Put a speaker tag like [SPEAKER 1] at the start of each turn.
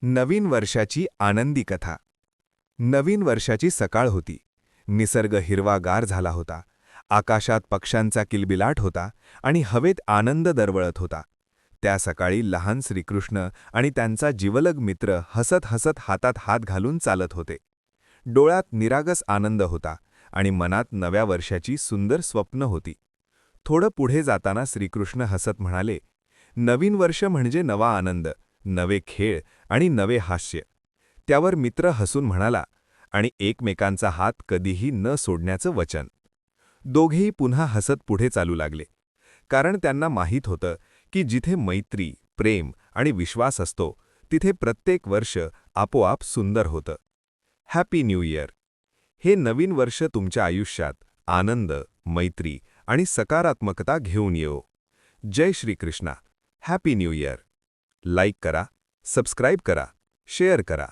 [SPEAKER 1] नवीन वर्षाची आनंदी कथा. नवीन वर्षाची सकाळ होती. निसर्ग हिरवागार झाला होता. आकाशात पक्ष्यांचा किलबिलाट होता आणि हवेत आनंद दरवळत होता. त्या सकाळी लहान श्रीकृष्ण आणि त्यांचा जिवलग मित्र हसत हसत हातात हात घालून चालत होते. डोळ्यात निरागस आनंद होता आणि मनात नव्या वर्षाची सुंदर स्वप्न होती. थोडं पुढे जाताना श्रीकृष्ण हसत म्हणाले, नवीन वर्ष म्हणजे नवा आनंद, नवे खेळ आणि नवे हास्य. त्यावर मित्र हसून म्हणाला, आणि एकमेकांचा हात कधीही न सोडण्याचं वचन. दोघेही पुन्हा हसत पुढे चालू लागले, कारण त्यांना माहीत होतं की जिथे मैत्री, प्रेम आणि विश्वास असतो तिथे प्रत्येक वर्ष आपोआप सुंदर होतं. Happy new year. हे नवीन वर्ष तुमच्या आयुष्यात आनंद, मैत्री आणि सकारात्मकता घेऊन येवो. जय Shrikrishna. Happy new year. Like करा, सबस्क्राईब करा, शेअर करा.